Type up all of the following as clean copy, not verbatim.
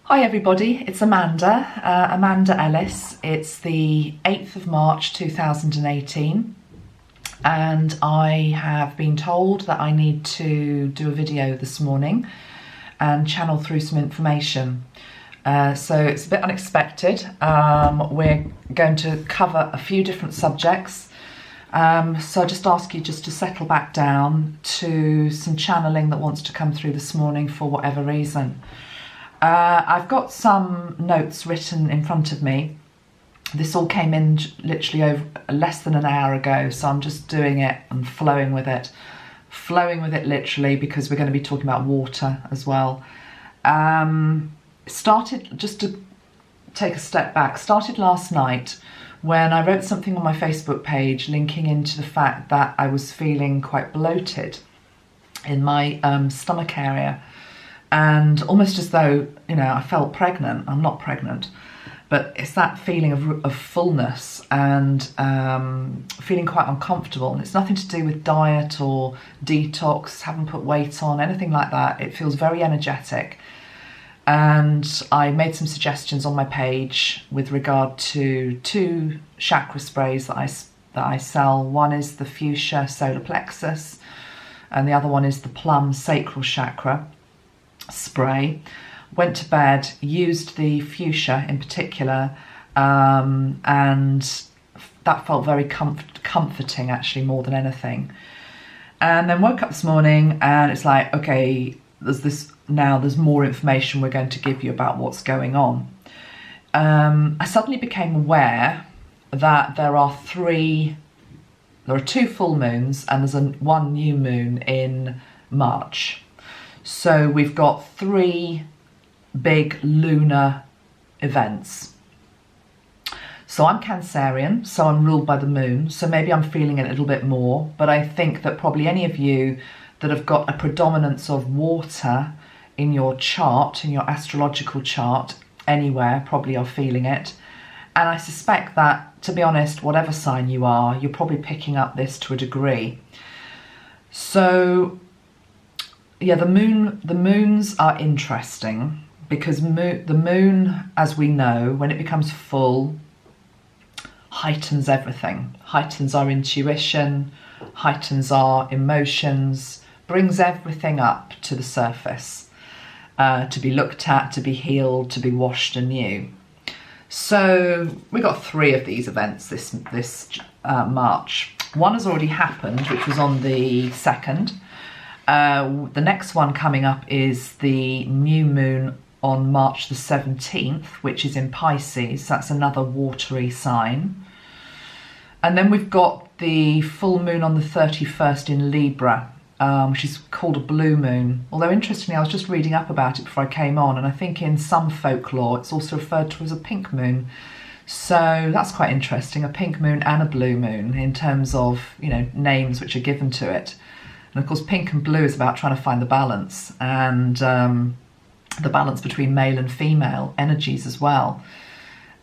Hi everybody, it's Amanda Ellis. It's the 8th of March 2018 and I have been told that I need to do a video this morning and channel through some information. So it's a bit unexpected. We're going to cover a few different subjects. So I just ask you just to settle back down to some channeling that wants to come through this morning for whatever reason. I've got some notes written in front of me. This all came in literally over less than an hour ago, so I'm just doing it and flowing with it. Flowing with it literally, because we're going to be talking about water as well. Started, just to take a step back, started last night when I wrote something on my Facebook page linking into the fact that I was feeling quite bloated in my stomach area. And almost as though, you know, I felt pregnant. I'm not pregnant, but it's that feeling of fullness and feeling quite uncomfortable. And it's nothing to do with diet or detox, haven't put weight on, anything like that. It feels very energetic. And I made some suggestions on my page with regard to two chakra sprays that I sell. One is the Fuschia solar plexus, and the other one is the Plum sacral chakra spray. Went to bed, used the Fuschia in particular, and that felt very comforting, actually, more than anything. And then woke up this morning and it's like, okay, there's more information we're going to give you about what's going on. I suddenly became aware that there are two full moons and there's one new moon in March. So we've got three big lunar events. So I'm Cancerian, so I'm ruled by the moon, so maybe I'm feeling it a little bit more, but I think that probably any of you that have got a predominance of water in your chart, in your astrological chart, anywhere, probably are feeling it. And I suspect that, to be honest, whatever sign you are, you're probably picking up this to a degree. So yeah, the moons are interesting because the moon, as we know, when it becomes full, heightens everything. Heightens our intuition, heightens our emotions, brings everything up to the surface, to be looked at, to be healed, to be washed anew. So we got three of these events this March. One has already happened, which was on the 2nd. The next one coming up is the new moon on March the 17th, which is in Pisces. That's another watery sign. And then we've got the full moon on the 31st in Libra, which is called a blue moon. Although interestingly, I was just reading up about it before I came on, and I think in some folklore it's also referred to as a pink moon. So that's quite interesting, a pink moon and a blue moon in terms of, you know, names which are given to it. And of course, pink and blue is about trying to find the balance, and the balance between male and female energies as well.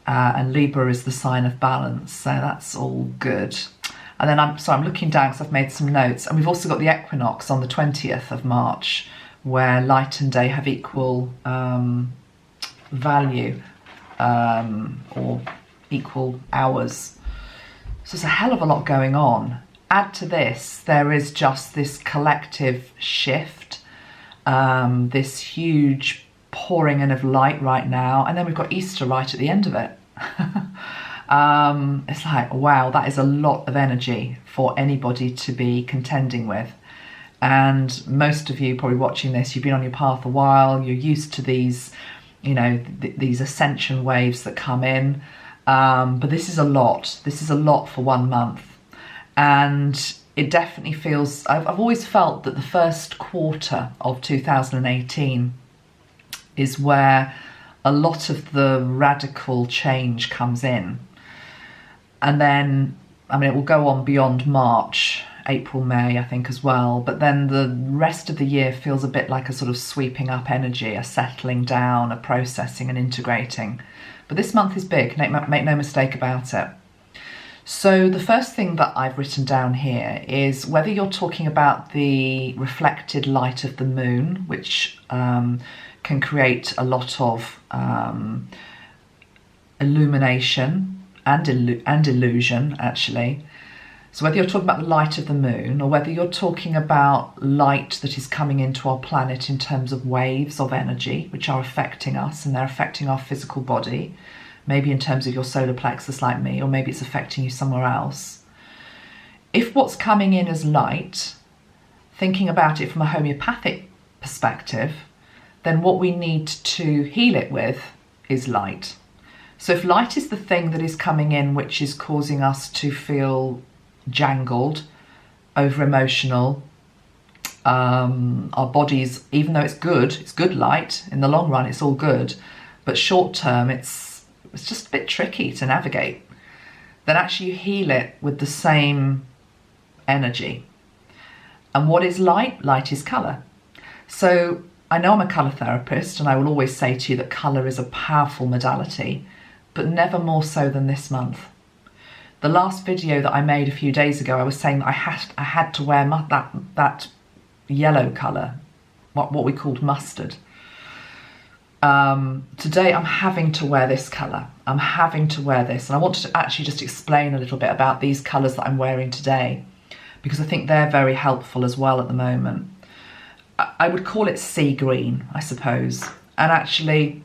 And Libra is the sign of balance, so that's all good. And then I'm looking down because I've made some notes, and we've also got the equinox on the 20th of March, where light and day have equal value or equal hours. So there's a hell of a lot going on. Add to this, there is just this collective shift, this huge pouring in of light right now, and then we've got Easter right at the end of it. It's like, wow, that is a lot of energy for anybody to be contending with. And most of you probably watching this, you've been on your path a while, you're used to these, you know, these ascension waves that come in, but this is a lot. This is a lot for 1 month. And it definitely feels, I've always felt that the first quarter of 2018 is where a lot of the radical change comes in. And then, I mean, it will go on beyond March, April, May, I think as well. But then the rest of the year feels a bit like a sort of sweeping up energy, a settling down, a processing and integrating. But this month is big, make no mistake about it. So the first thing that I've written down here is whether you're talking about the reflected light of the moon, which can create a lot of illumination and illusion, actually. So whether you're talking about the light of the moon, or whether you're talking about light that is coming into our planet in terms of waves of energy, which are affecting us, and they're affecting our physical body, maybe in terms of your solar plexus like me, or maybe it's affecting you somewhere else. If what's coming in as light, thinking about it from a homeopathic perspective, then what we need to heal it with is light. So if light is the thing that is coming in which is causing us to feel jangled, over emotional, our bodies, even though it's good light, in the long run it's all good, but short term it's just a bit tricky to navigate, then actually you heal it with the same energy. And what is light? Light is colour. So I know I'm a colour therapist, and I will always say to you that colour is a powerful modality, but never more so than this month. The last video that I made a few days ago, I was saying that I had to wear that yellow colour, what we called mustard. Today I'm having to wear this colour. I'm having to wear this, and I want to actually just explain a little bit about these colours that I'm wearing today, because I think they're very helpful as well at the moment. I would call it sea green, I suppose. And actually,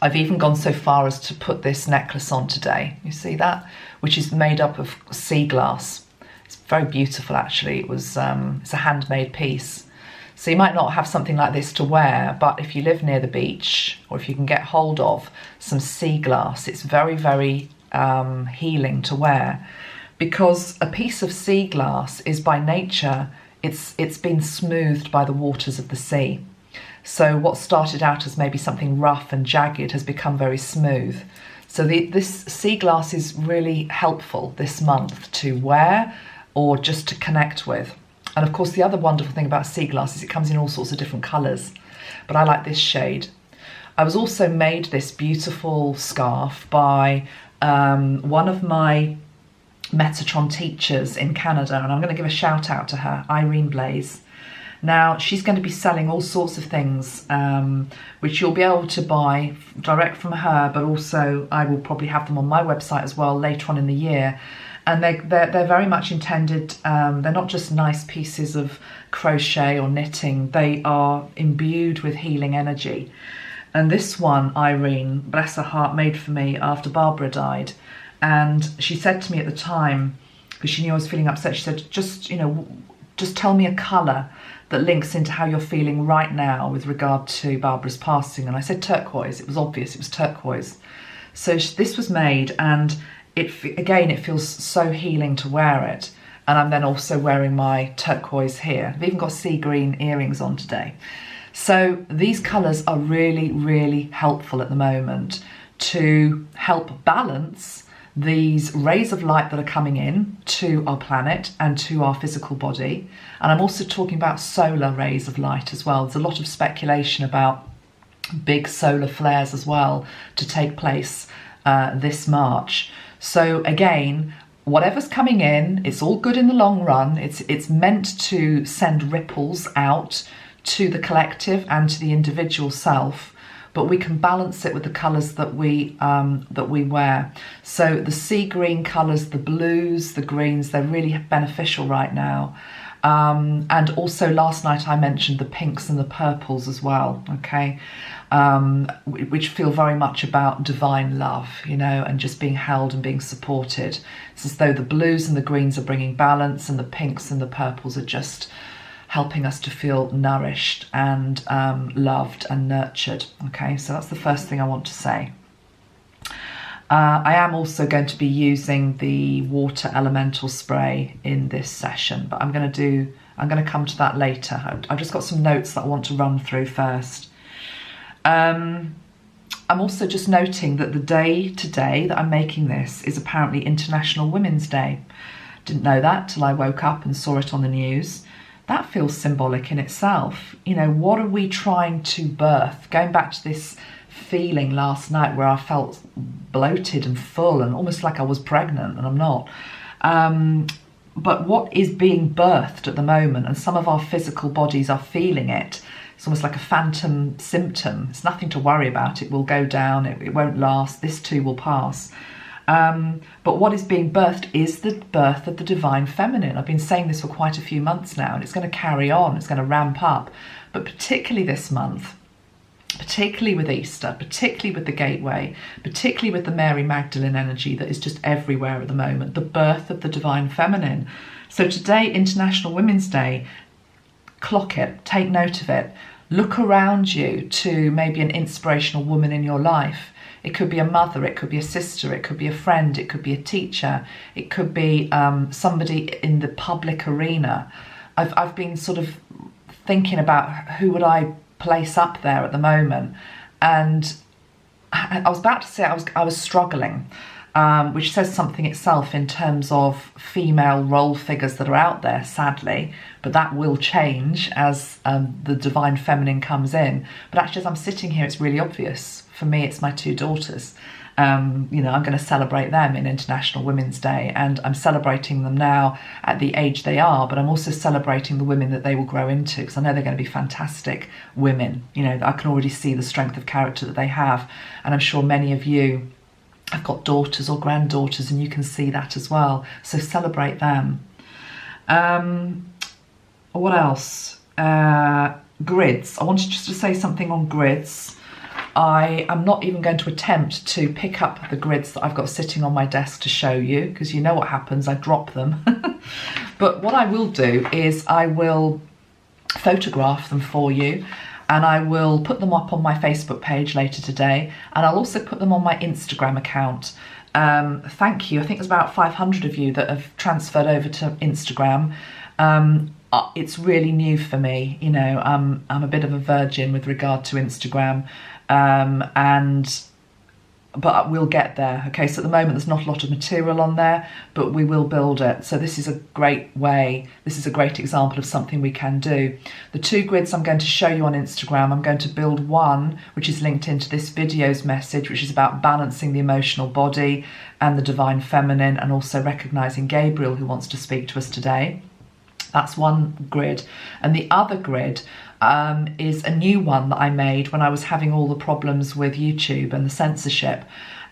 I've even gone so far as to put this necklace on today. You see that? Which is made up of sea glass. It's very beautiful, actually. It's a handmade piece. So you might not have something like this to wear, but if you live near the beach, or if you can get hold of some sea glass, it's very, very healing to wear. Because a piece of sea glass is by nature, it's been smoothed by the waters of the sea. So what started out as maybe something rough and jagged has become very smooth. So this sea glass is really helpful this month to wear or just to connect with. And of course, the other wonderful thing about sea glass is it comes in all sorts of different colours. But I like this shade. I was also made this beautiful scarf by one of my Metatron teachers in Canada, and I'm going to give a shout out to her, Irene Blaze. Now, she's going to be selling all sorts of things, which you'll be able to buy direct from her, but also I will probably have them on my website as well later on in the year. And they're very much intended, they're not just nice pieces of crochet or knitting, they are imbued with healing energy. And this one, Irene, bless her heart, made for me after Barbara died. And she said to me at the time, because she knew I was feeling upset, she said, just tell me a colour that links into how you're feeling right now with regard to Barbara's passing. And I said turquoise. It was obvious, it was turquoise. So this was made, and it feels so healing to wear it. And I'm then also wearing my turquoise here. I've even got sea green earrings on today. So these colours are really, really helpful at the moment to help balance these rays of light that are coming in to our planet and to our physical body. And I'm also talking about solar rays of light as well. There's a lot of speculation about big solar flares as well to take place this March. So again, whatever's coming in, it's all good in the long run. It's meant to send ripples out to the collective and to the individual self, but we can balance it with the colours that we wear. So the sea green colours, the blues, the greens, they're really beneficial right now. And also last night I mentioned the pinks and the purples as well, okay, which feel very much about divine love, and just being held and being supported. It's as though the blues and the greens are bringing balance, and the pinks and the purples are just helping us to feel nourished and loved and nurtured. Okay, so that's the first thing I want to say. I am also going to be using the water elemental spray in this session, but I'm going to come to that later. I've just got some notes that I want to run through first. I'm also just noting that the day today that I'm making this is apparently International Women's Day. Didn't know that till I woke up and saw it on the news. That feels symbolic in itself. What are we trying to birth? Going back to this feeling last night where I felt bloated and full and almost like I was pregnant, and I'm not. But what is being birthed at the moment, and some of our physical bodies are feeling it, It's almost like a phantom symptom. It's nothing to worry about. It will go down. It won't last. This too will pass. But what is being birthed is the birth of the divine feminine. I've been saying this for quite a few months now, and it's going to carry on. It's going to ramp up. But particularly this month, particularly with Easter, particularly with the gateway, particularly with the Mary Magdalene energy that is just everywhere at the moment, the birth of the divine feminine. So today, International Women's Day, clock it, take note of it. Look around you to maybe an inspirational woman in your life. It could be a mother, it could be a sister, it could be a friend, it could be a teacher, it could be somebody in the public arena. I've been sort of thinking about who would I place up there at the moment, and I was about to say I was struggling, which says something itself in terms of female role figures that are out there, sadly, but that will change as the divine feminine comes in. But actually, as I'm sitting here, it's really obvious. For me, it's my two daughters. I'm going to celebrate them in International Women's Day, and I'm celebrating them now at the age they are, but I'm also celebrating the women that they will grow into, because I know they're going to be fantastic women. I can already see the strength of character that they have, and I'm sure many of you have got daughters or granddaughters, and you can see that as well. So celebrate them. What else? Grids. I wanted just to say something on grids. I am not even going to attempt to pick up the grids that I've got sitting on my desk to show you, because you know what happens, I drop them. But what I will do is I will photograph them for you, and I will put them up on my Facebook page later today, and I'll also put them on my Instagram account. Thank you. I think there's about 500 of you that have transferred over to Instagram. It's really new for me. I'm a bit of a virgin with regard to Instagram. But we'll get there. Okay, so at the moment there's not a lot of material on there, but we will build it. So this is a great way, this is a great example of something we can do. The two grids I'm going to show you on Instagram, I'm going to build one which is linked into this video's message, which is about balancing the emotional body and the divine feminine, and also recognizing Gabriel, who wants to speak to us today. That's one grid. And the other grid is a new one that I made when I was having all the problems with YouTube and the censorship.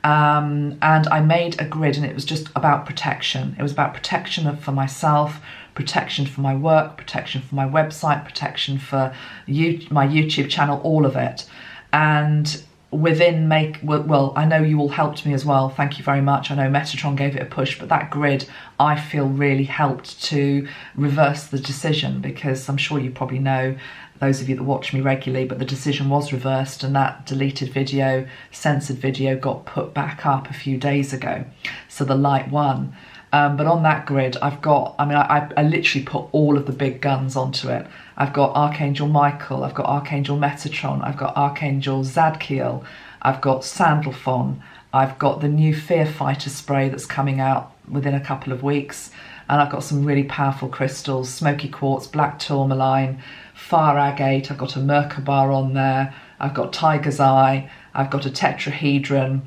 And I made a grid, and it was just about protection. It was about protection for myself, protection for my work, protection for my website, protection for my YouTube channel, all of it. And within I know you all helped me as well, thank you very much. I know Metatron gave it a push, but that grid I feel really helped to reverse the decision, because I'm sure you probably know, those of you that watch me regularly, but the decision was reversed, and that deleted video, censored video, got put back up a few days ago, so the light won. But on that grid, I've got, I literally put all of the big guns onto it. I've got Archangel Michael, I've got Archangel Metatron, I've got Archangel Zadkiel, I've got Sandalphon, I've got the new Fear Fighter spray that's coming out within a couple of weeks, and I've got some really powerful crystals, smoky quartz, black tourmaline, fire agate, I've got a Merkaba on there, I've got Tiger's Eye, I've got a tetrahedron,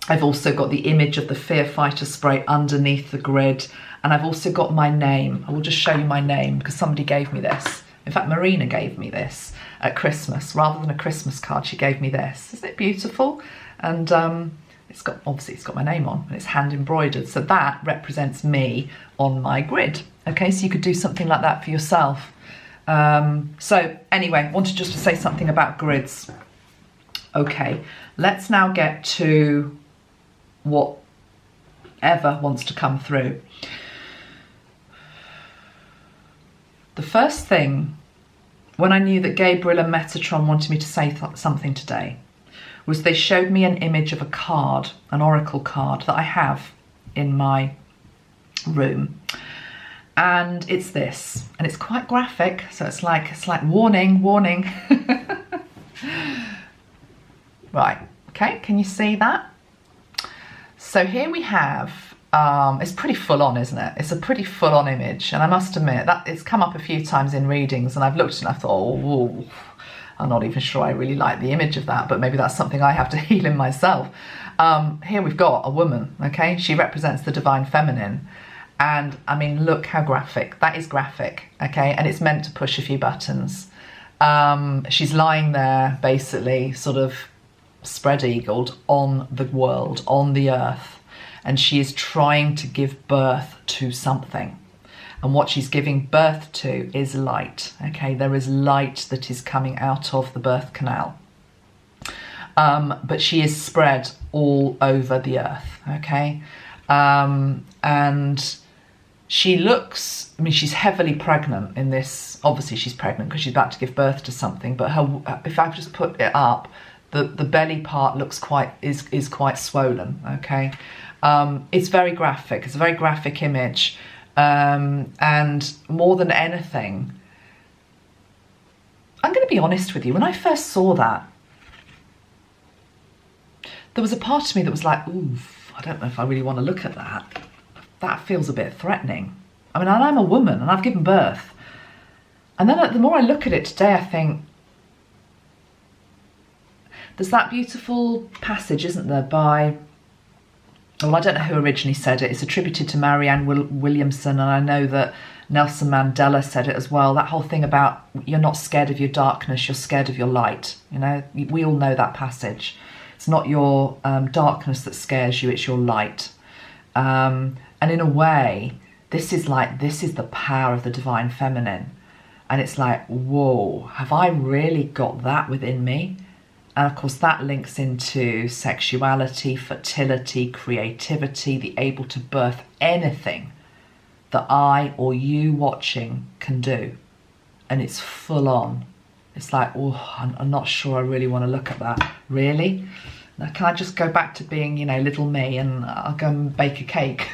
I've also got the image of the Fear Fighter spray underneath the grid, and I've also got my name. I will just show you my name because somebody gave me this. In fact, Marina gave me this at Christmas. Rather than a Christmas card, she gave me this. Isn't it beautiful? And obviously it's got my name on, and it's hand embroidered. So that represents me on my grid. Okay, so you could do something like that for yourself. So anyway, wanted just to say something about grids. Okay, let's now get to whatever wants to come through. The first thing, when I knew that Gabriel and Metatron wanted me to say something today, was they showed me an image of a card, an Oracle card that I have in my room. And it's this, and it's quite graphic, so it's like warning. Right, okay, can you see that? So here we have, it's pretty full on, isn't it? It's a pretty full on image, and I must admit that it's come up a few times in readings, and I've looked and I thought, oh, I'm not even sure I really like the image of that, but maybe that's something I have to heal in myself. Here we've got a woman, okay? She represents the divine feminine. And I mean, look how graphic. That is graphic, okay? And it's meant to push a few buttons. She's lying there, basically, sort of spread-eagled on the world, on the earth, and she is trying to give birth to something. And what she's giving birth to is light, okay? There is light that is coming out of the birth canal. But she is spread all over the earth, okay? And she looks, I mean, she's heavily pregnant in this. Obviously she's pregnant because she's about to give birth to something, but her, if I just put it up, the belly part looks is quite swollen, okay? It's very graphic, it's a very graphic image. And more than anything, I'm going to be honest with you, when I first saw that, there was a part of me that was like, ooh, I don't know if I really want to look at that. That feels a bit threatening. I mean, I'm a woman and I've given birth. And then the more I look at it today, I think, there's that beautiful passage, isn't there, by, well, I don't know who originally said it. It's attributed to Marianne Williamson, and I know that Nelson Mandela said it as well. That whole thing about you're not scared of your darkness, you're scared of your light. You know, we all know that passage. It's not your darkness that scares you, it's your light. And in a way, this is the power of the divine feminine. And it's like, whoa, have I really got that within me? And of course that links into sexuality, fertility, creativity, the able to birth anything that I or you watching can do. And it's full on. It's like, oh, I'm not sure I really want to look at that. Really? Now, can I just go back to being, you know, little me, and I'll go and bake a cake?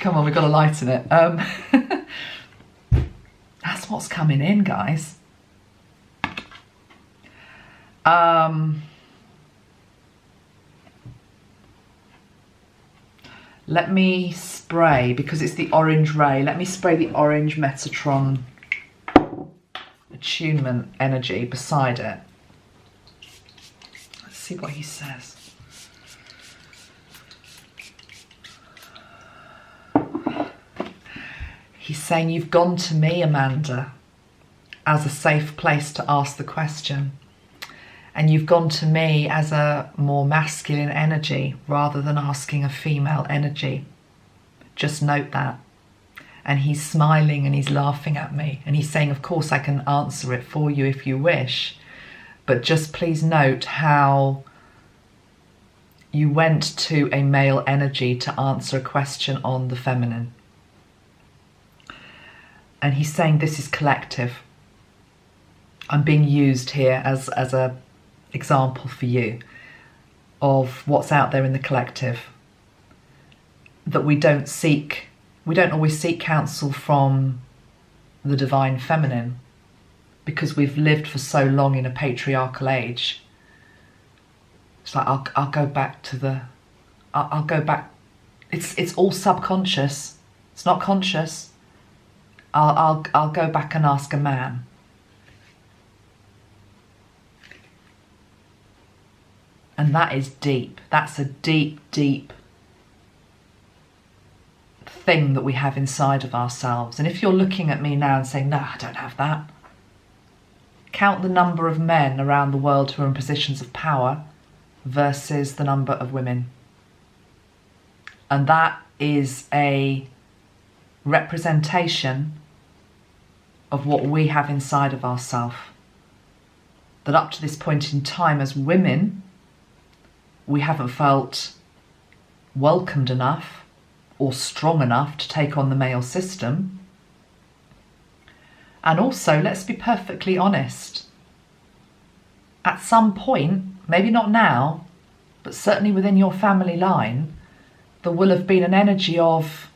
Come on, we've got to lighten it. That's what's coming in, guys. Let me spray, because it's the orange ray, let me spray the orange Metatron attunement energy beside it. Let's see what he says. He's saying, you've gone to me, Amanda, as a safe place to ask the question. And you've gone to me as a more masculine energy rather than asking a female energy. Just note that. And he's smiling and he's laughing at me. And he's saying, of course, I can answer it for you if you wish. But just please note how you went to a male energy to answer a question on the feminine. And he's saying this is collective. I'm being used here as a example for you of what's out there in the collective, that we don't always seek counsel from the divine feminine because we've lived for so long in a patriarchal age. It's like I'll go back to I'll go back. It's all subconscious. It's not conscious. I'll go back and ask a man. And that is deep. That's a deep, deep thing that we have inside of ourselves. And if you're looking at me now and saying, no, I don't have that, count the number of men around the world who are in positions of power versus the number of women. And that is a representation of what we have inside of ourselves. That up to this point in time as women, we haven't felt welcomed enough or strong enough to take on the male system. And also, let's be perfectly honest, at some point, maybe not now, but certainly within your family line, there will have been an energy of,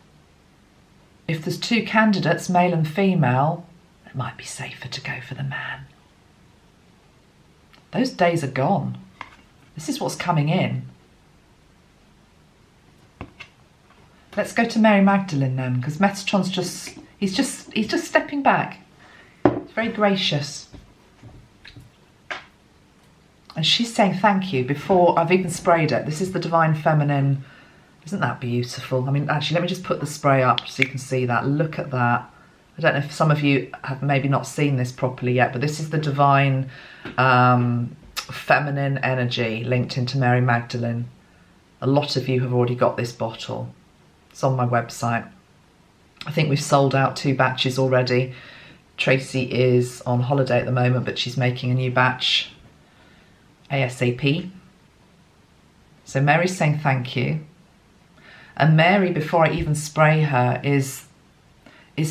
if there's two candidates, male and female, it might be safer to go for the man. Those days are gone. This is what's coming in. Let's go to Mary Magdalene then, because Metatron's he's just stepping back. It's very gracious. And she's saying thank you before I've even sprayed it. This is the divine feminine. Isn't that beautiful? I mean, actually, let me just put the spray up so you can see that. Look at that. I don't know if some of you have maybe not seen this properly yet, but this is the divine feminine energy linked into Mary Magdalene. A lot of you have already got this bottle. It's on my website. I think we've sold out 2 batches already. Tracy is on holiday at the moment, but she's making a new batch ASAP. So Mary's saying thank you. And Mary, before I even spray her, is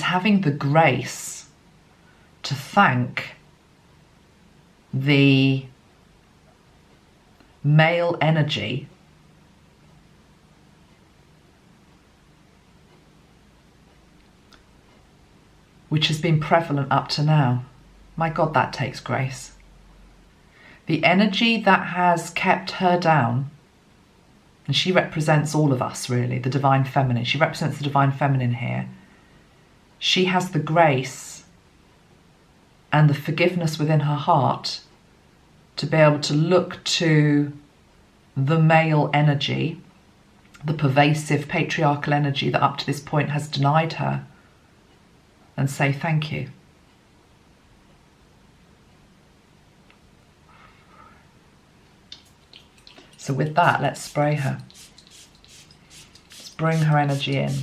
having the grace to thank the male energy which has been prevalent up to now. My God, that takes grace. The energy that has kept her down, and she represents all of us really, the divine feminine. She represents the divine feminine here. She has the grace and the forgiveness within her heart to be able to look to the male energy, the pervasive patriarchal energy that up to this point has denied her, and say thank you. So with that, let's spray her. Let's bring her energy in.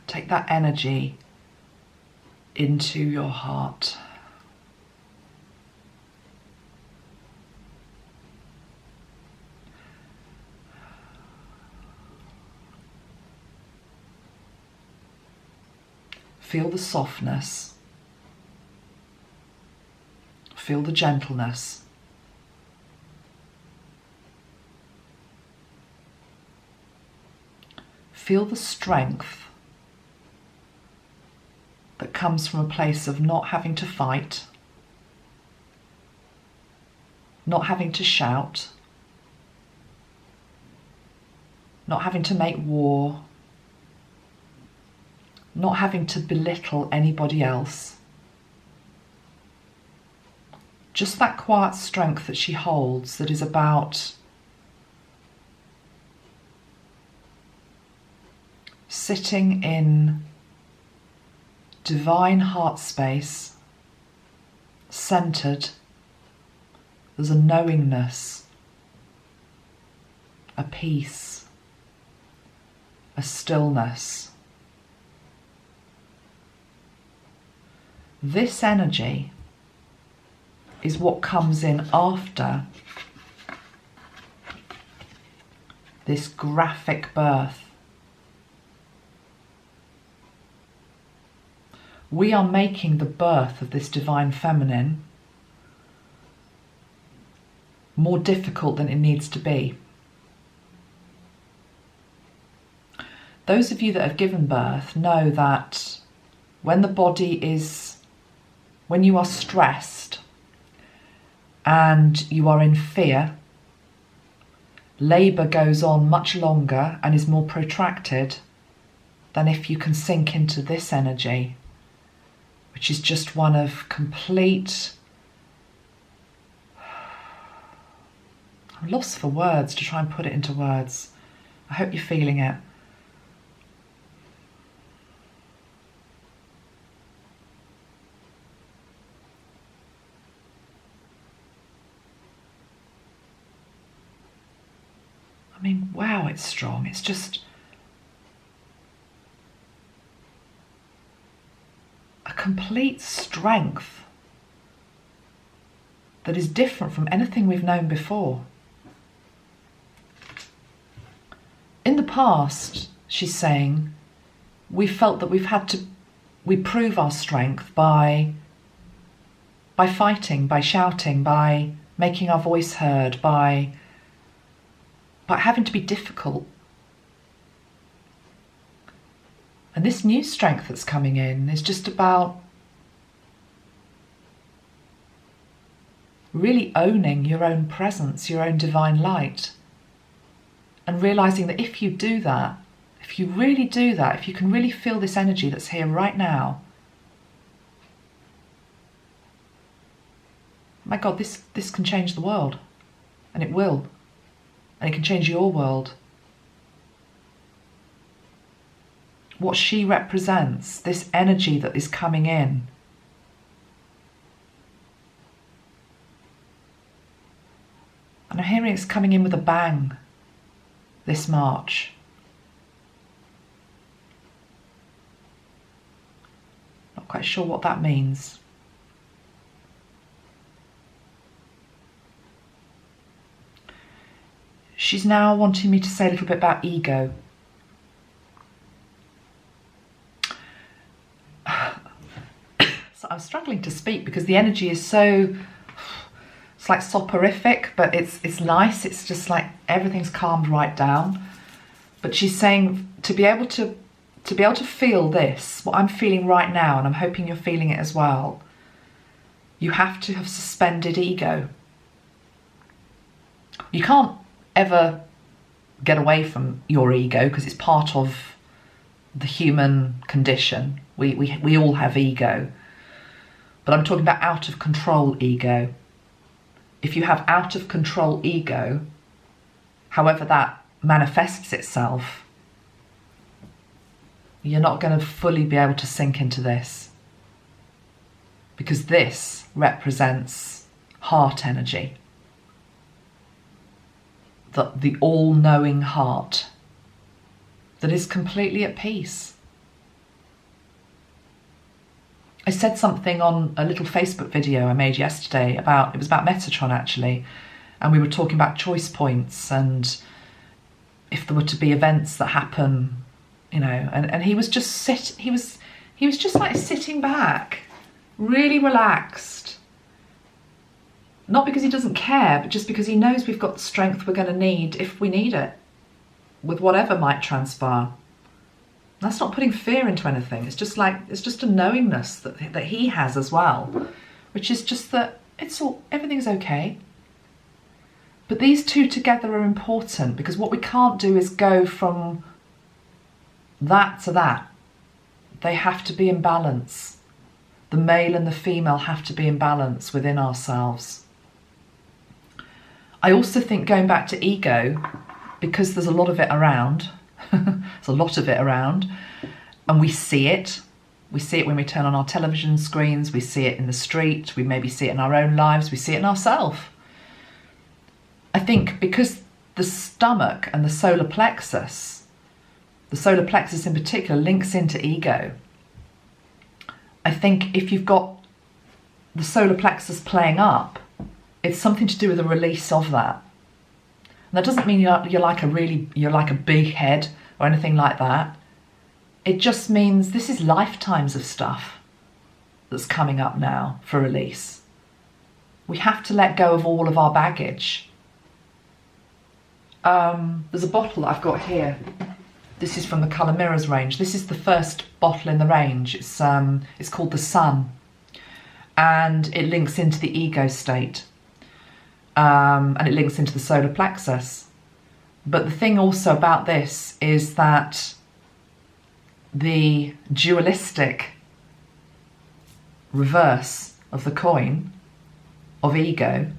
Take that energy into your heart. Feel the softness. Feel the gentleness. Feel the strength that comes from a place of not having to fight, not having to shout, not having to make war, not having to belittle anybody else. Just that quiet strength that she holds that is about sitting in divine heart space, centered. There's a knowingness, a peace, a stillness. This energy is what comes in after this graphic birth. We are making the birth of this divine feminine more difficult than it needs to be. Those of you that have given birth know that when the body is, when you are stressed and you are in fear, labour goes on much longer and is more protracted than if you can sink into this energy, which is just one of complete... I'm lost for words to try and put it into words. I hope you're feeling it. I mean, wow, it's strong. It's just a complete strength that is different from anything we've known before. In the past, she's saying, we felt that we prove our strength by fighting, by shouting, by making our voice heard, by having to be difficult. And this new strength that's coming in is just about really owning your own presence, your own divine light, and realising that if you do that, if you really do that, if you can really feel this energy that's here right now, my God, this can change the world. And it will. And it can change your world. What she represents, this energy that is coming in, and I'm hearing it's coming in with a bang this March. Not quite sure what that means. She's now wanting me to say a little bit about ego. So I'm struggling to speak because the energy is so, it's like soporific, but it's nice. It's just like everything's calmed right down. But she's saying to be able to feel this, what I'm feeling right now, and I'm hoping you're feeling it as well, you have to have suspended ego. You can't ever get away from your ego because it's part of the human condition. We all have ego. But I'm talking about out of control ego. If you have out of control ego, however that manifests itself, you're not going to fully be able to sink into this. Because this represents heart energy. The all-knowing heart that is completely at peace. I said something on a little Facebook video I made yesterday it was about Metatron actually, and we were talking about choice points and if there were to be events that happen, you know, and he was just he was just like sitting back, really relaxed. Not because he doesn't care, but just because he knows we've got the strength we're going to need if we need it, with whatever might transpire. That's not putting fear into anything. It's just a knowingness that he has as well, which is just that everything's okay. But these two together are important because what we can't do is go from that to that. They have to be in balance. The male and the female have to be in balance within ourselves. I also think going back to ego, because there's a lot of it around, there's a lot of it around, and we see it. We see it when we turn on our television screens, we see it in the street, we maybe see it in our own lives, we see it in ourselves. I think because the stomach and the solar plexus in particular links into ego, I think if you've got the solar plexus playing up, it's something to do with the release of that. And that doesn't mean you're like a big head or anything like that. It just means this is lifetimes of stuff that's coming up now for release. We have to let go of all of our baggage. There's a bottle that I've got here. This is from the Colour Mirrors range. This is the first bottle in the range. It's called the Sun, and it links into the ego state. And it links into the solar plexus. But the thing also about this is that the dualistic reverse of the coin of ego,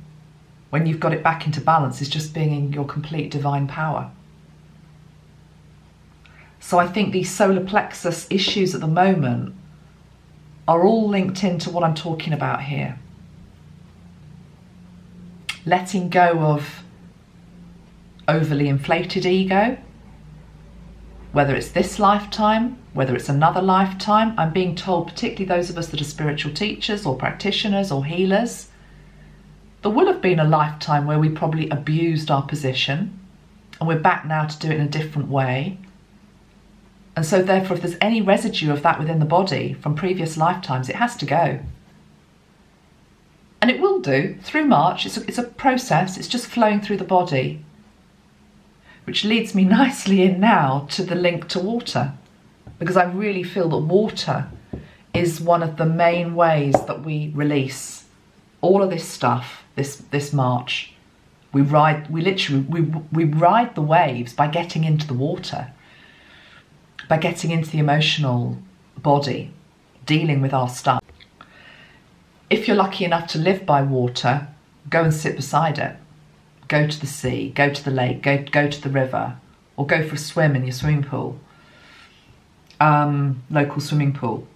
when you've got it back into balance, is just being in your complete divine power. So I think these solar plexus issues at the moment are all linked into what I'm talking about here. Letting go of overly inflated ego, whether it's this lifetime, whether it's another lifetime. I'm being told, particularly those of us that are spiritual teachers or practitioners or healers, there will have been a lifetime where we probably abused our position and we're back now to do it in a different way. And so therefore, if there's any residue of that within the body from previous lifetimes, it has to go. And it will do through March. It's a process. It's just flowing through the body, which leads me nicely in now to the link to water, because I really feel that water is one of the main ways that we release all of this stuff this March. We ride the waves by getting into the water. by getting into the emotional body, dealing with our stuff. If you're lucky enough to live by water, go and sit beside it. Go to the sea, go to the lake, go to the river, or go for a swim in your swimming pool, local swimming pool.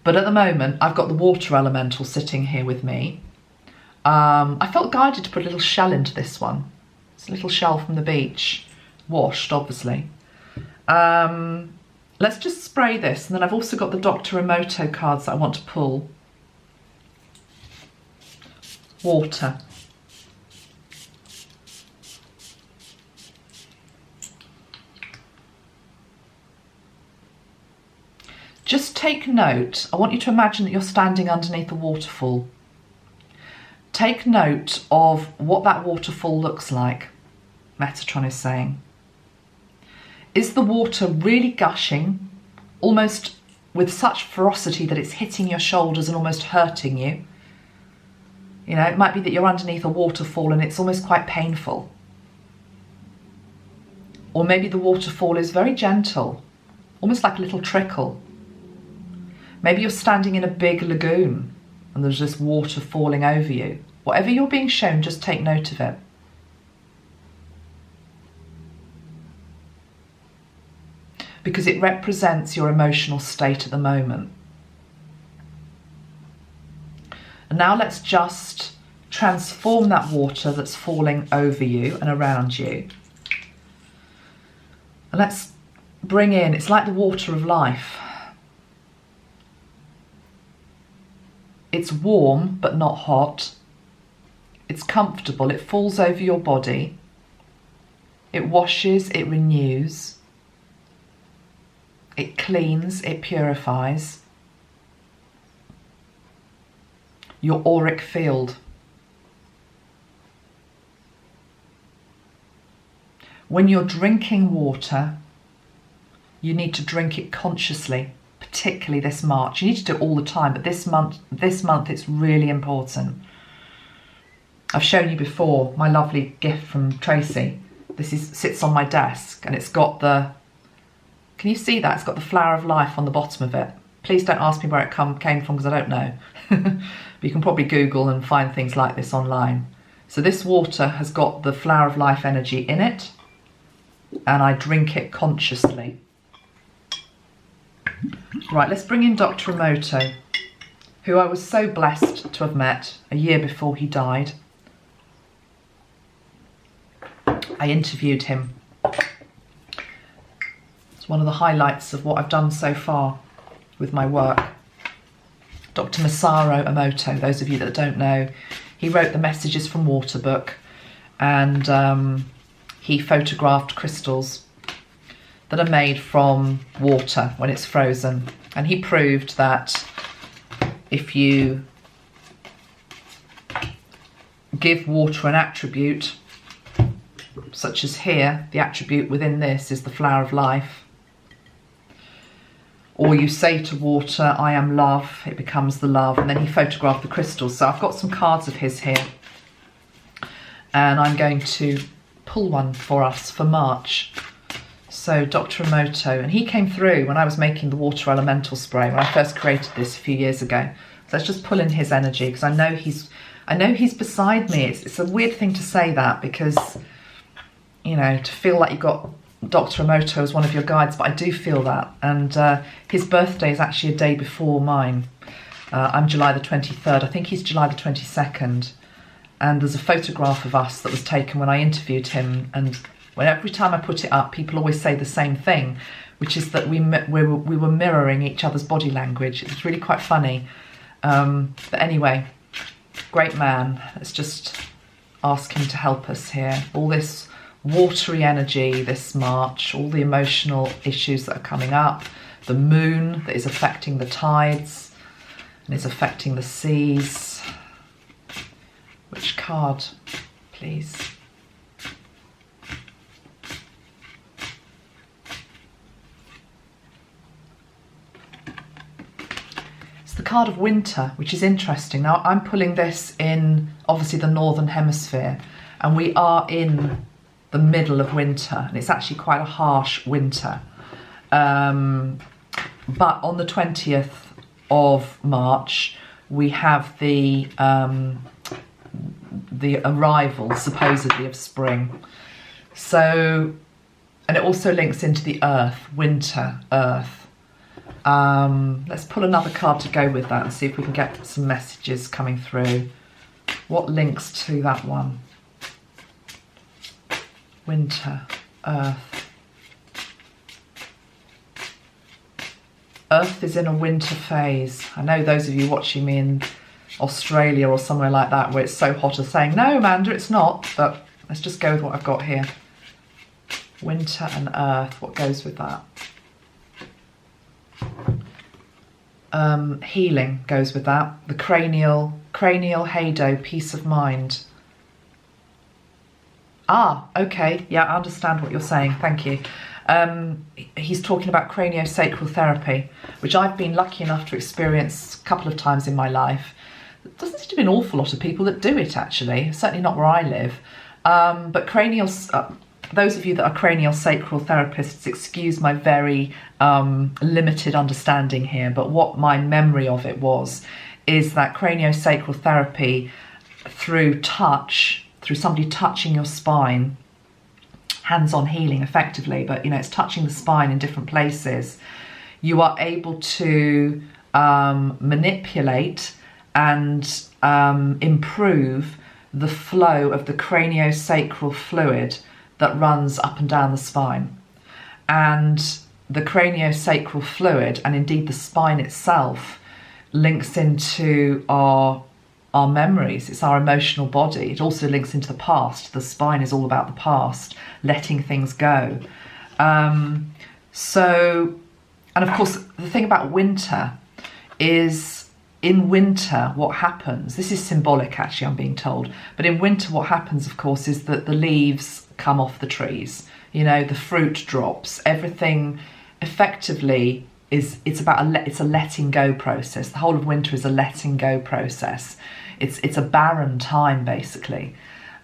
But at the moment, I've got the water elemental sitting here with me. I felt guided to put a little shell into this one. It's a little shell from the beach, washed, obviously. Let's just spray this, and then I've also got the Dr. Emoto cards that I want to pull. Water. Just take note, I want you to imagine that you're standing underneath a waterfall. Take note of what that waterfall looks like, Metatron is saying. Is the water really gushing, almost with such ferocity that it's hitting your shoulders and almost hurting you? You know, it might be that you're underneath a waterfall and it's almost quite painful. Or maybe the waterfall is very gentle, almost like a little trickle. Maybe you're standing in a big lagoon and there's just water falling over you. Whatever you're being shown, just take note of it. Because it represents your emotional state at the moment. And now let's just transform that water that's falling over you and around you. And let's bring in, it's like the water of life. It's warm but not hot. It's comfortable, it falls over your body. It washes, it renews. It cleans, it purifies. Your auric field. When you're drinking water, you need to drink it consciously, particularly this March. You need to do it all the time, but this month it's really important. I've shown you before my lovely gift from Tracy. Sits on my desk and it's got the, can you see that? It's got the flower of life on the bottom of it. Please don't ask me where it came from because I don't know. But you can probably Google and find things like this online. So this water has got the flower of life energy in it and I drink it consciously. Right, let's bring in Dr. Emoto, who I was so blessed to have met a year before he died. I interviewed him. It's one of the highlights of what I've done so far with my work. Dr. Masaru Emoto, those of you that don't know, he wrote the Messages from Water book, and he photographed crystals that are made from water when it's frozen. And he proved that if you give water an attribute, such as here, the attribute within this is the flower of life, or you say to water, I am love, it becomes the love, and then he photographed the crystals. So I've got some cards of his here, and I'm going to pull one for us for March. So Dr. Emoto, and he came through when I was making the water elemental spray, when I first created this a few years ago. So let's just pull in his energy, because I know he's beside me. It's a weird thing to say that, because, you know, to feel like you've got Dr. Emoto as one of your guides, but I do feel that. And his birthday is actually a day before mine. I'm July the 23rd. I think he's July the 22nd. And there's a photograph of us that was taken when I interviewed him. And every time I put it up, people always say the same thing, which is that we were mirroring each other's body language. It's really quite funny. But anyway, great man. Let's just ask him to help us here. All this watery energy this March, all the emotional issues that are coming up, the moon that is affecting the tides and is affecting the seas. Which card, please? It's the card of winter, which is interesting. Now I'm pulling this in obviously the northern hemisphere, and we are in the middle of winter, and it's actually quite a harsh winter. But on the 20th of March, we have the arrival, supposedly, of spring. So, and it also links into the earth, winter, earth. Let's pull another card to go with that and see if we can get some messages coming through. What links to that one? Winter, earth. Earth is in a winter phase. I know those of you watching me in Australia or somewhere like that where it's so hot are saying, no, Amanda, it's not. But let's just go with what I've got here. Winter and earth, what goes with that? Healing goes with that. The cranial hado, peace of mind. Ah, okay, yeah, I understand what you're saying, thank you. He's talking about craniosacral therapy, which I've been lucky enough to experience a couple of times in my life. There doesn't seem to be an awful lot of people that do it, actually, certainly not where I live. But those of you that are craniosacral therapists, excuse my very limited understanding here, but what my memory of it is that craniosacral therapy through touch, through somebody touching your spine, hands-on healing effectively, but it's touching the spine in different places. You are able to manipulate and improve the flow of the craniosacral fluid that runs up and down the spine. And the craniosacral fluid, and indeed the spine itself, links into our memories. It's our emotional body. It also links into the past. The spine is all about the past, letting things go. So, and of course, the thing about winter is, in winter, what happens, this is symbolic actually, I'm being told, but in winter what happens, of course, is that the leaves come off the trees, the fruit drops, everything effectively it's a letting go process. The whole of winter is a letting go process. It's a barren time, basically.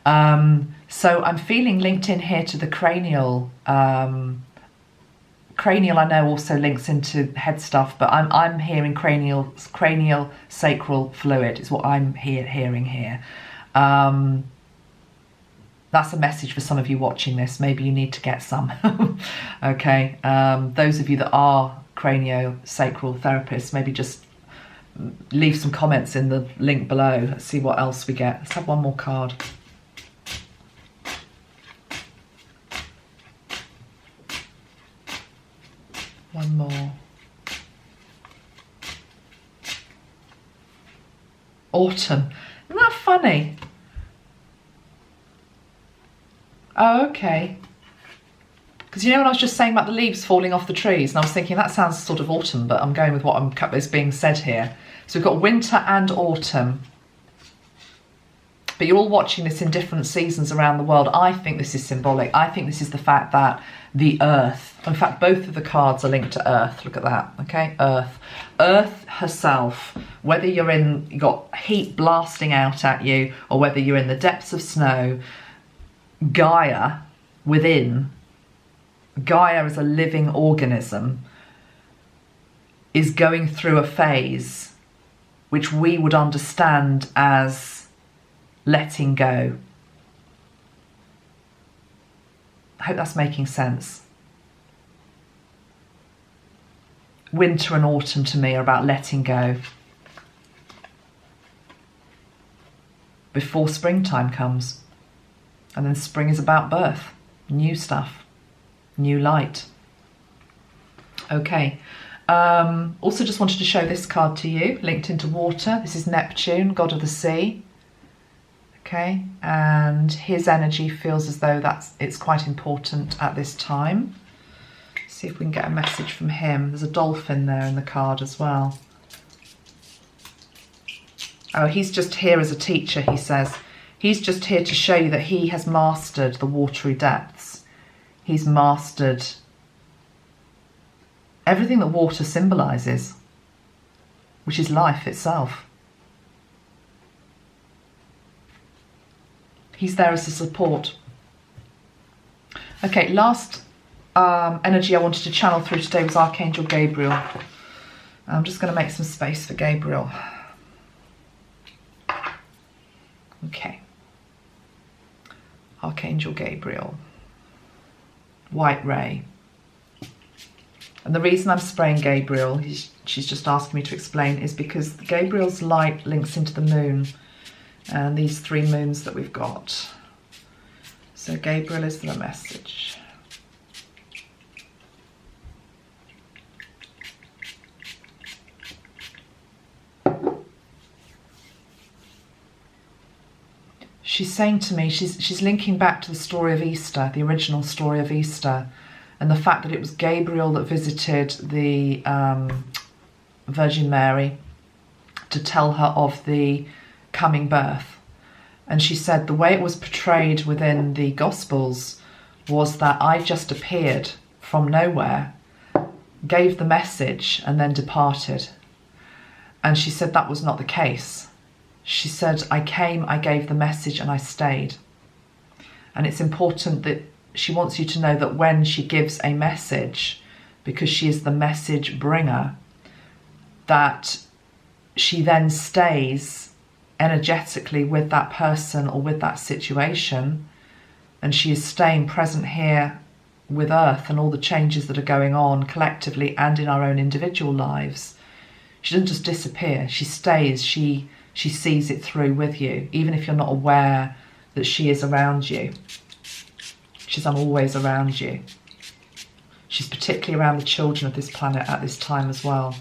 So I'm feeling linked in here to the cranial. Cranial, I know, also links into head stuff, but I'm hearing cranial sacral fluid is what I'm hearing here. That's a message for some of you watching this. Maybe you need to get some. Okay. Those of you that are craniosacral therapists, maybe just leave some comments in the link below. Let's see what else we get. Let's have one more card. One more. Autumn. Isn't that funny? Oh, okay. Because when I was just saying about the leaves falling off the trees, and I was thinking that sounds sort of autumn, but I'm going with what is being said here. So we've got winter and autumn. But you're all watching this in different seasons around the world. I think this is symbolic. I think this is the fact that the earth, in fact, both of the cards are linked to earth. Look at that, okay? Earth. Earth herself, whether you've got heat blasting out at you, or whether you're in the depths of snow, Gaia within, Gaia as a living organism, is going through a phase which we would understand as letting go. I hope that's making sense. Winter and autumn to me are about letting go before springtime comes. And then spring is about birth, new stuff, new light. Okay. Also just wanted to show this card to you, linked into water. This is Neptune, god of the sea. Okay, and his energy feels as though it's quite important at this time. Let's see if we can get a message from him. There's a dolphin there in the card as well. Oh, he's just here as a teacher, he says. He's just here to show you that he has mastered the watery depths. He's mastered everything that water symbolises, which is life itself. He's there as a support. Okay, last energy I wanted to channel through today was Archangel Gabriel. I'm just going to make some space for Gabriel. Okay. Archangel Gabriel. White ray. And the reason I'm spraying Gabriel, she's just asked me to explain, is because Gabriel's light links into the moon and these 3 moons that we've got. So Gabriel is the message. She's saying to me, she's linking back to the story of Easter, the original story of Easter, and the fact that it was Gabriel that visited the Virgin Mary to tell her of the coming birth. And she said the way it was portrayed within the Gospels was that I just appeared from nowhere, gave the message, and then departed. And she said that was not the case. She said, I came, I gave the message, and I stayed. And it's important that she wants you to know that when she gives a message, because she is the message bringer, that she then stays energetically with that person or with that situation, and she is staying present here with Earth and all the changes that are going on collectively and in our own individual lives. She doesn't just disappear, she stays, she sees it through with you, even if you're not aware that she is around you. She says, I'm always around you. She's particularly around the children of this planet at this time as well.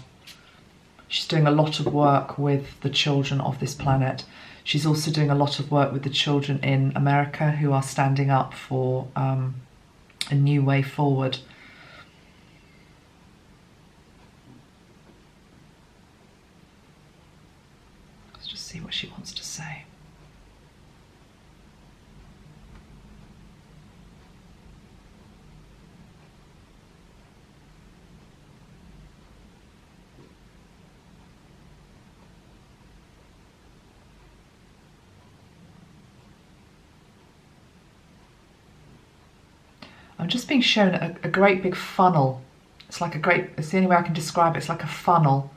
She's doing a lot of work with the children of this planet. She's also doing a lot of work with the children in America who are standing up for a new way forward. Let's just see what she wants to say. I'm just being shown a great big funnel. It's like it's the only way I can describe it. It's like a funnel.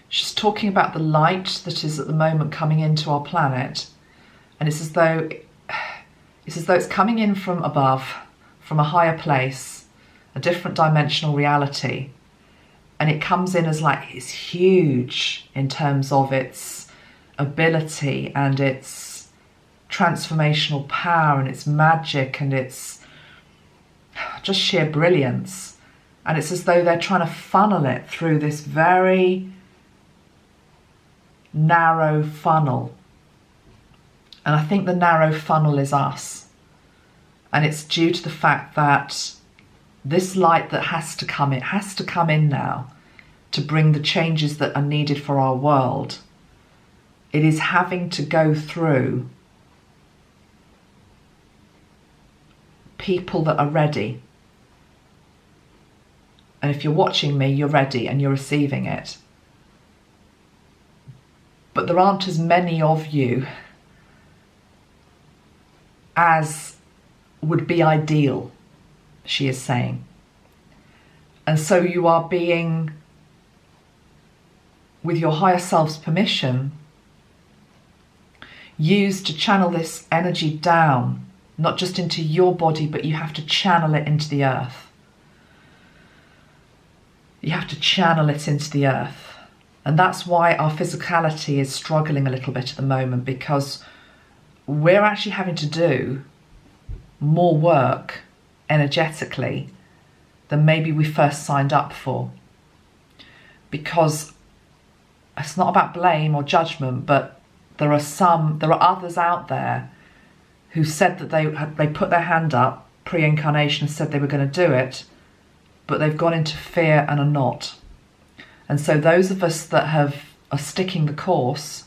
She's talking about the light that is at the moment coming into our planet. And it's as though it's coming in from above, from a higher place, a different dimensional reality. And it comes in as like, it's huge in terms of its ability and its transformational power and its magic and its just sheer brilliance. And it's as though they're trying to funnel it through this very narrow funnel. And I think the narrow funnel is us. And it's due to the fact that this light that has to come, it has to come in now to bring the changes that are needed for our world. It is having to go through people that are ready. And if you're watching me, you're ready and you're receiving it. But there aren't as many of you as would be ideal, she is saying. And so you are being, with your higher self's permission, used to channel this energy down, not just into your body, but you have to channel it into the earth. You have to channel it into the earth. And that's why our physicality is struggling a little bit at the moment, because we're actually having to do more work energetically than maybe we first signed up for. Because it's not about blame or judgment, but there are others out there who said that they put their hand up pre-incarnation and said they were going to do it, but they've gone into fear and are not. And so those of us that are sticking the course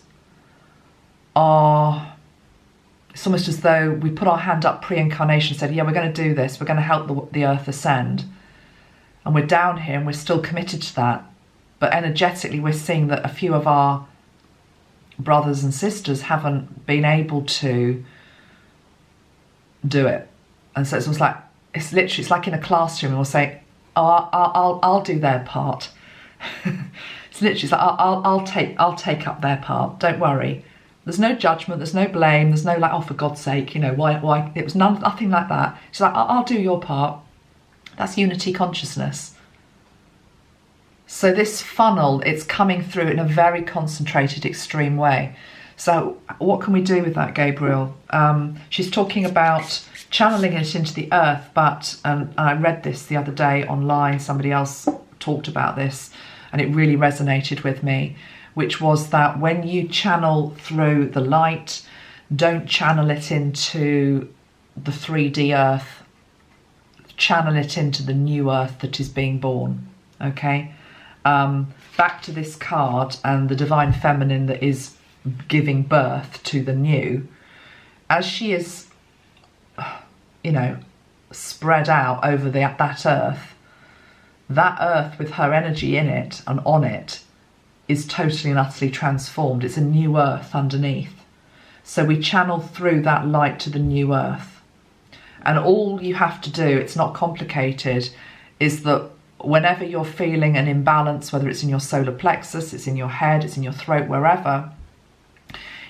it's almost as though we put our hand up pre-incarnation and said, yeah, we're going to do this, we're going to help the earth ascend. And we're down here and we're still committed to that. But energetically, we're seeing that a few of our brothers and sisters haven't been able to do it. And so it's almost like, it's literally, it's like in a classroom and we'll say, oh, I'll do their part. It's literally, it's like, I'll take up their part, don't worry. There's no judgment, there's no blame, there's no like, oh, for God's sake, you know, why, it was nothing like that. It's like, I'll do your part. That's unity consciousness. So this funnel, it's coming through in a very concentrated, extreme way. So what can we do with that, Gabriel? She's talking about channeling it into the earth, but I read this the other day online, somebody else talked about this, and it really resonated with me, which was that when you channel through the light, don't channel it into the 3D earth, channel it into the new earth that is being born, okay? Back to this card and the divine feminine that is giving birth to the new, as she is, you know, spread out over that earth with her energy in it and on it is totally and utterly transformed. It's a new earth underneath. So we channel through that light to the new earth. And all you have to do, it's not complicated, is that whenever you're feeling an imbalance, whether it's in your solar plexus, it's in your head, it's in your throat, wherever,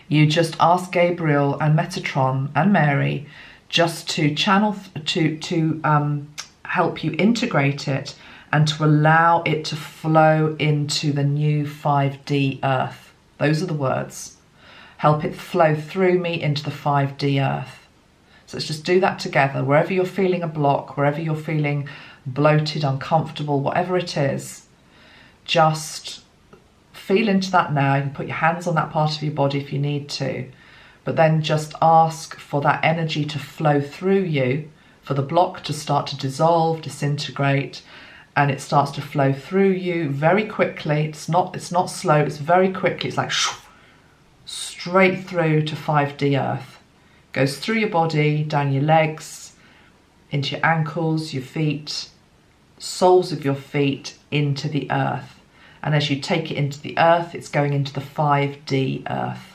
you just ask Gabriel and Metatron and Mary just to channel, to help you integrate it and to allow it to flow into the new 5D earth. Those are the words. Help it flow through me into the 5D earth. So let's just do that together. Wherever you're feeling a block, wherever you're feeling bloated, uncomfortable, whatever it is, just feel into that now. You can put your hands on that part of your body if you need to, but then just ask for that energy to flow through you, for the block to start to dissolve, disintegrate, and it starts to flow through you very quickly. It's not slow, it's very quickly. It's like straight through to 5D earth. Goes through your body, down your legs, into your ankles, your feet, soles of your feet, into the earth. And as you take it into the earth, it's going into the 5D earth.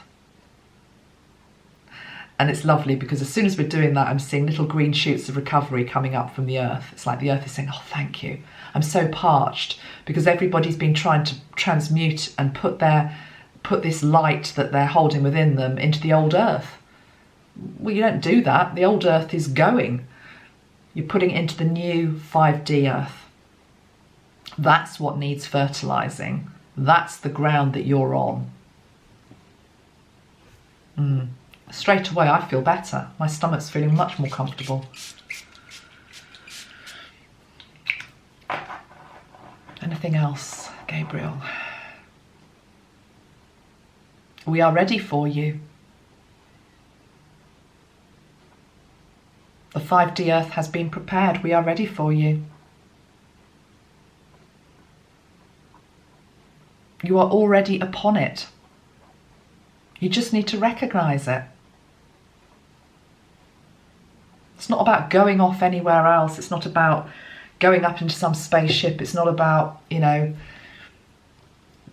And it's lovely because as soon as we're doing that, I'm seeing little green shoots of recovery coming up from the earth. It's like the earth is saying, oh, thank you. I'm so parched, because everybody's been trying to transmute and put this light that they're holding within them into the old earth. Well, you don't do that. The old earth is going. You're putting it into the new 5D earth. That's what needs fertilizing. That's the ground that you're on. Straight away, I feel better. My stomach's feeling much more comfortable. Anything else, Gabriel? We are ready for you. The 5D earth has been prepared. We are ready for you. You are already upon it. You just need to recognize it. It's not about going off anywhere else. It's not about going up into some spaceship. It's not about, you know,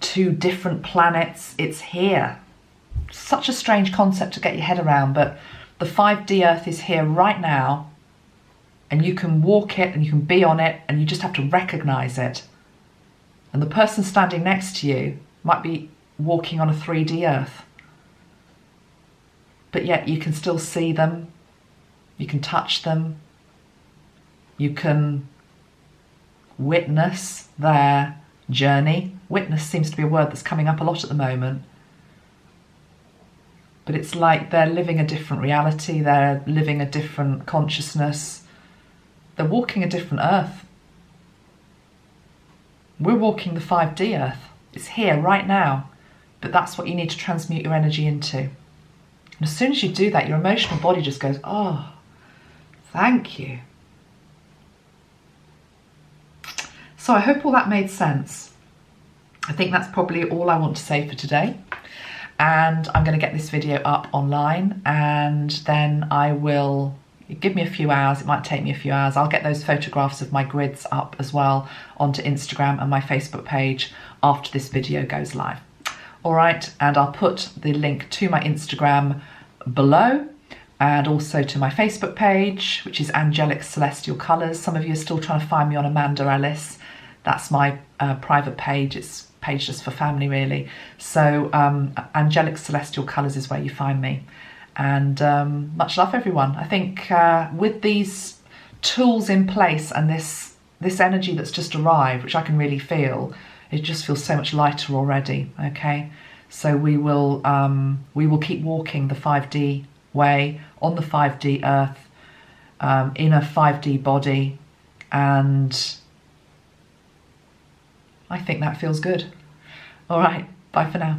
2 different planets. It's here. Such a strange concept to get your head around, but the 5D earth is here right now, and you can walk it and you can be on it, and you just have to recognize it. And the person standing next to you might be walking on a 3D earth, but yet you can still see them, you can touch them, you can witness their journey. Witness seems to be a word that's coming up a lot at the moment. But it's like they're living a different reality, they're living a different consciousness, they're walking a different earth. We're walking the 5D earth. It's here right now, but that's what you need to transmute your energy into. And as soon as you do that, your emotional body just goes, oh, thank you. So I hope all that made sense. I think that's probably all I want to say for today. And I'm going to get this video up online, and then I will, give me a few hours, it might take me a few hours, I'll get those photographs of my grids up as well onto Instagram and my Facebook page after this video goes live. All right, and I'll put the link to my Instagram below, and also to my Facebook page, which is Angelic Celestial Colours. Some of you are still trying to find me on Amanda Ellis. That's my private page. It's a page just for family, really. So Angelic Celestial Colours is where you find me. And much love, everyone. I think with these tools in place and this energy that's just arrived, which I can really feel, it just feels so much lighter already. Okay, so we will keep walking the 5D way on the 5D earth, in a 5D body, and I think that feels good. All right, bye for now.